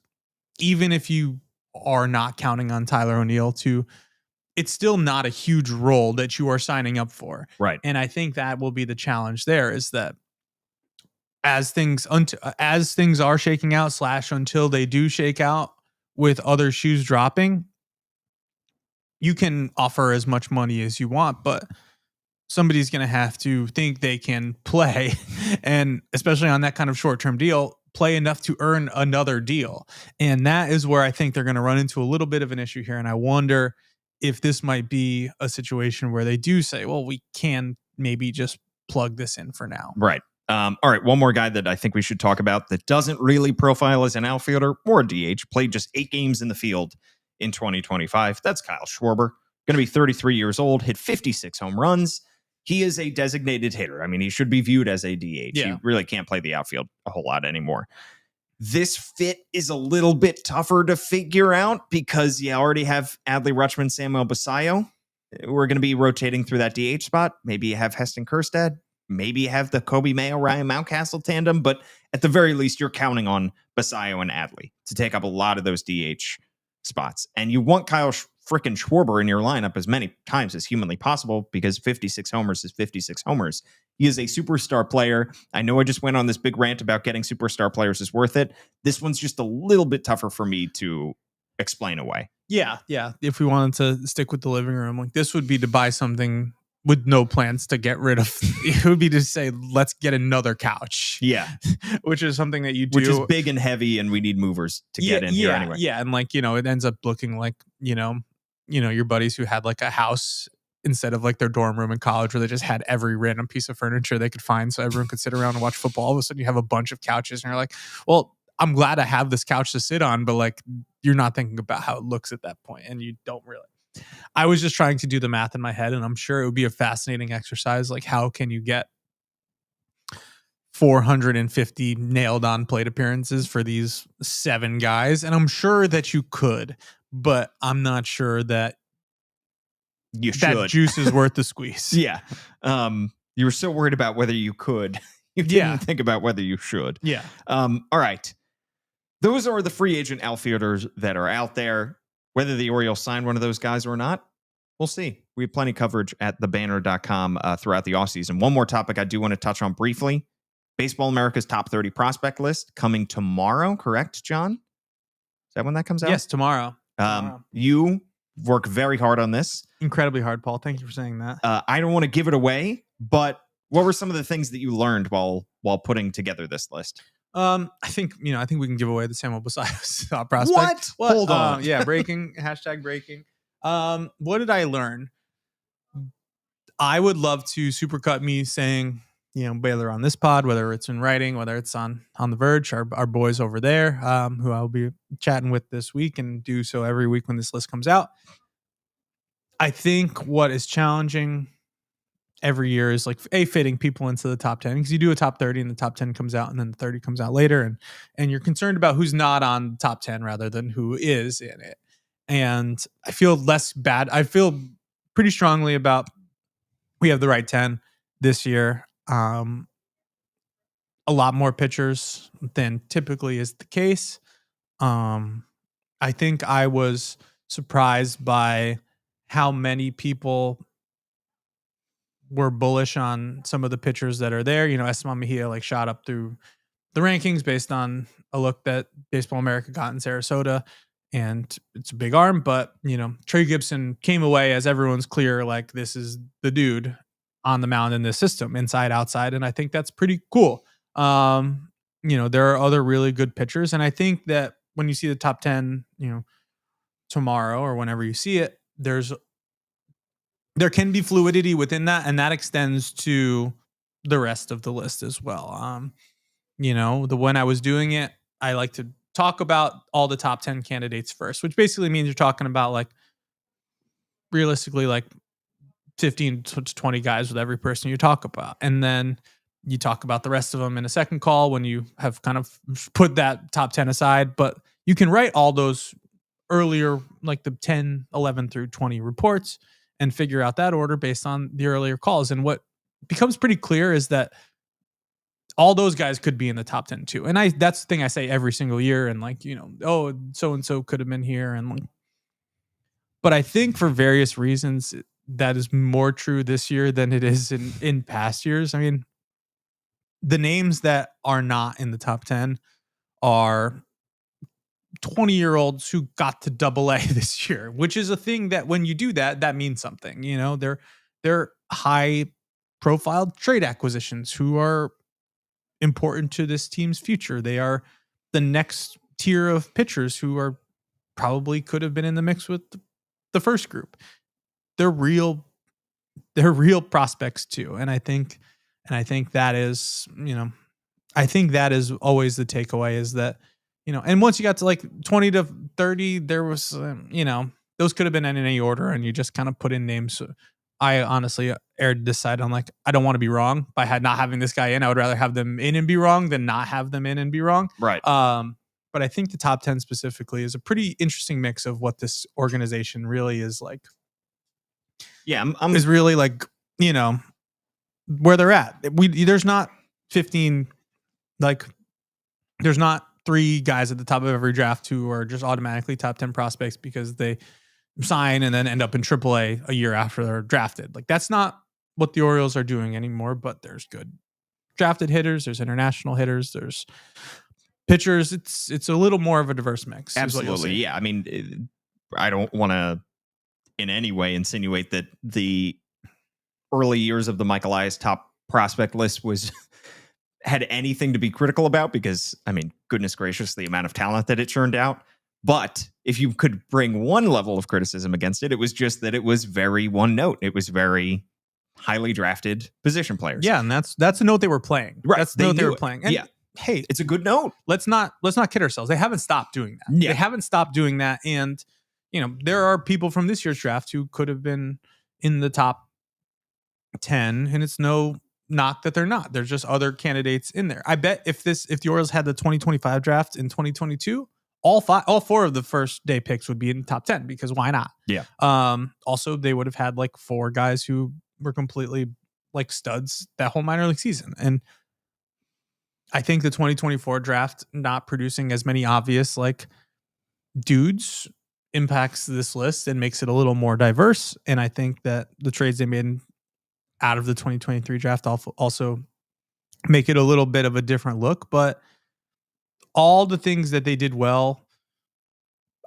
Speaker 2: even if you are not counting on Tyler O'Neill to, it's still not a huge role that you are signing up for.
Speaker 1: Right.
Speaker 2: And I think that will be the challenge there, is that as things are shaking out / until they do shake out with other shoes dropping, you can offer as much money as you want, but somebody's going to have to think they can play, and especially on that kind of short-term deal, play enough to earn another deal. And that is where I think they're going to run into a little bit of an issue here. And I wonder if this might be a situation where they do say, well, we can maybe just plug this in for now.
Speaker 1: Right. All right. One more guy that I think we should talk about that doesn't really profile as an outfielder or a DH, played just 8 games in the field in 2025. That's Kyle Schwarber. Going to be 33 years old, hit 56 home runs. He is a designated hitter. I mean, he should be viewed as a DH.
Speaker 2: Yeah.
Speaker 1: He really can't play the outfield a whole lot anymore. This fit is a little bit tougher to figure out because you already have Adley Rutschman, Samuel Basallo. We're going to be rotating through that DH spot. Maybe you have Heston Kjerstad. Maybe you have the Kobe Mayo, Ryan Mountcastle tandem. But at the very least, you're counting on Basallo and Adley to take up a lot of those DH spots. And you want Kyle frickin' Schwarber in your lineup as many times as humanly possible, because 56 homers is 56 homers. He is a superstar player. I know I just went on this big rant about getting superstar players is worth it. This one's just a little bit tougher for me to explain away.
Speaker 2: Yeah. If we wanted to stick with the living room, like, this would be to buy something with no plans to get rid of. It would be to say, let's get another couch.
Speaker 1: Yeah.
Speaker 2: Which is something that you do.
Speaker 1: Which is big and heavy, and we need movers to get in here anyway.
Speaker 2: Yeah. And like, it ends up looking like, your buddies who had like a house instead of like their dorm room in college, where they just had every random piece of furniture they could find so everyone could sit around and watch football. All of a sudden you have a bunch of couches and you're like, well, I'm glad I have this couch to sit on, but like, you're not thinking about how it looks at that point, and you don't really. I was just trying to do the math in my head, and I'm sure it would be a fascinating exercise. Like, how can you get 450 nailed on plate appearances for these 7 guys? And I'm sure that you could, but I'm not sure that that juice is worth the squeeze.
Speaker 1: Yeah. You were so worried about whether you could. You didn't think about whether you should.
Speaker 2: Yeah.
Speaker 1: All right. Those are the free agent outfielders that are out there. Whether the Orioles sign one of those guys or not, we'll see. We have plenty of coverage at thebanner.com throughout the offseason. One more topic I do want to touch on briefly. Baseball America's top 30 prospect list coming tomorrow, correct, John? Is that when that comes out?
Speaker 2: Yes, tomorrow.
Speaker 1: You work very hard on this.
Speaker 2: Incredibly hard, Paul. Thank you for saying that.
Speaker 1: I don't want to give it away, but what were some of the things that you learned while putting together this list?
Speaker 2: I think we can give away the Samuel Basallo prospect.
Speaker 1: What? Hold on.
Speaker 2: Breaking. #breaking. What did I learn? I would love to supercut me saying, whether on this pod, whether it's in writing, whether it's on The Verge, our boys over there, who I'll be chatting with this week and do so every week when this list comes out. I think what is challenging every year is like fitting people into the top 10, because you do a top 30 and the top 10 comes out and then the 30 comes out later, and you're concerned about who's not on the top 10 rather than who is in it. And I feel less bad. I feel pretty strongly about we have the right 10 this year. A lot more pitchers than typically is the case. I think I was surprised by how many people were bullish on some of the pitchers that are there. Esteban Mejia like shot up through the rankings based on a look that Baseball America got in Sarasota, and it's a big arm. But Trey Gibson came away as everyone's clear, like this is the dude on the mound in this system, inside, outside, and I think that's pretty cool. There are other really good pitchers, and I think that when you see the top 10, tomorrow or whenever you see it, there can be fluidity within that, and that extends to the rest of the list as well. When I was doing it, I like to talk about all the top 10 candidates first, which basically means you're talking about like realistically like 15 to 20 guys with every person you talk about. And then you talk about the rest of them in a second call when you have kind of put that top 10 aside. But you can write all those earlier, like the 10, 11 through 20 reports, and figure out that order based on the earlier calls. And what becomes pretty clear is that all those guys could be in the top 10 too. And that's the thing I say every single year. And like, oh, so-and-so could have been here. And like, but I think for various reasons, that is more true this year than it is in past years. I mean, the names that are not in the top 10 are 20-year-olds who got to AA this year, which is a thing that when you do that, that means something. They're high profile trade acquisitions who are important to this team's future. They are the next tier of pitchers who are probably could have been in the mix with the first group. They're real prospects too. And I think that is, I think that is always the takeaway, is that, and once you got to like 20 to 30, there was, those could have been in any order, and you just kind of put in names. I honestly erred this side. I'm like, I don't want to be wrong by not having this guy in. I would rather have them in and be wrong than not have them in and be wrong.
Speaker 1: Right.
Speaker 2: But I think the top 10 specifically is a pretty interesting mix of what this organization really is like.
Speaker 1: Yeah,
Speaker 2: is really like, where they're at. There's not 15, like there's not 3 guys at the top of every draft who are just automatically top 10 prospects because they sign and then end up in AAA a year after they're drafted. Like that's not what the Orioles are doing anymore, but there's good drafted hitters, there's international hitters, there's pitchers. It's a little more of a diverse mix.
Speaker 1: Absolutely. Yeah. I mean, I don't want to in any way insinuate that the early years of the Mike Elias top prospect list had anything to be critical about, because I mean, goodness gracious, the amount of talent that it churned out. But if you could bring one level of criticism against it, it was just that it was very one note. It was very highly drafted position players.
Speaker 2: Yeah, and that's the note they were playing.
Speaker 1: Right.
Speaker 2: That's the note they were playing. And
Speaker 1: yeah.
Speaker 2: Hey,
Speaker 1: it's a good note.
Speaker 2: Let's not kid ourselves. They haven't stopped doing that.
Speaker 1: Yeah.
Speaker 2: They haven't stopped doing that. And, there are people from this year's draft who could have been in the top 10, and it's no knock that they're not. There's just other candidates in there. I bet if the Orioles had the 2025 draft in 2022, all 4 of the first day picks would be in the top 10, because why not?
Speaker 1: Yeah.
Speaker 2: Also, they would have had like 4 guys who were completely like studs that whole minor league season. And I think the 2024 draft not producing as many obvious like dudes impacts this list and makes it a little more diverse. And I think that the trades they made out of the 2023 draft also make it a little bit of a different look. But all the things that they did well,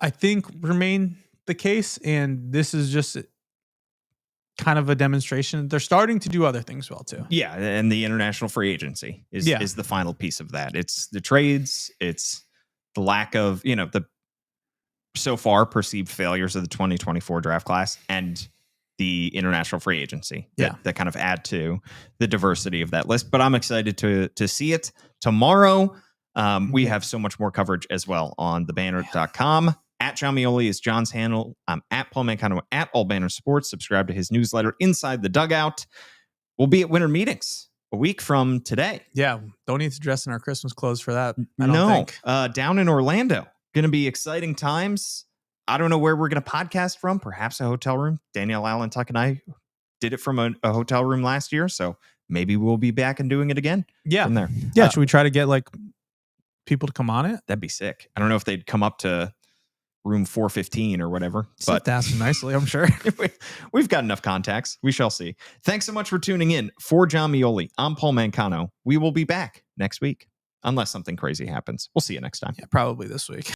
Speaker 2: I think, remain the case. And this is just kind of a demonstration. They're starting to do other things well too.
Speaker 1: Yeah, and the international free agency is the final piece of that. It's the trades, it's the lack of, the so far perceived failures of the 2024 draft class, and the international free agency that kind of add to the diversity of that list. But I'm excited to see it tomorrow. We have so much more coverage as well on thebanner.com. At John Meoli is John's handle. I'm at Paul Mancano at All Banner Sports. Subscribe to his newsletter, Inside the Dugout. We'll be at winter meetings a week from today.
Speaker 2: Yeah, don't need to dress in our Christmas clothes for that. I don't think.
Speaker 1: Down in Orlando. Going to be exciting times. I don't know where we're going to podcast from. Perhaps a hotel room. Danielle Allentuck and I did it from a hotel room last year, so maybe we'll be back and doing it again.
Speaker 2: Yeah,
Speaker 1: from there.
Speaker 2: Yeah, should we try to get like people to come on it?
Speaker 1: That'd be sick. I don't know if they'd come up to room 415 or whatever.
Speaker 2: But to ask him nicely, I'm sure.
Speaker 1: We've got enough contacts. We shall see. Thanks so much for tuning in. For John Meoli, I'm Paul Mancano. We will be back next week, unless something crazy happens. We'll see you next time.
Speaker 2: Yeah, probably this week.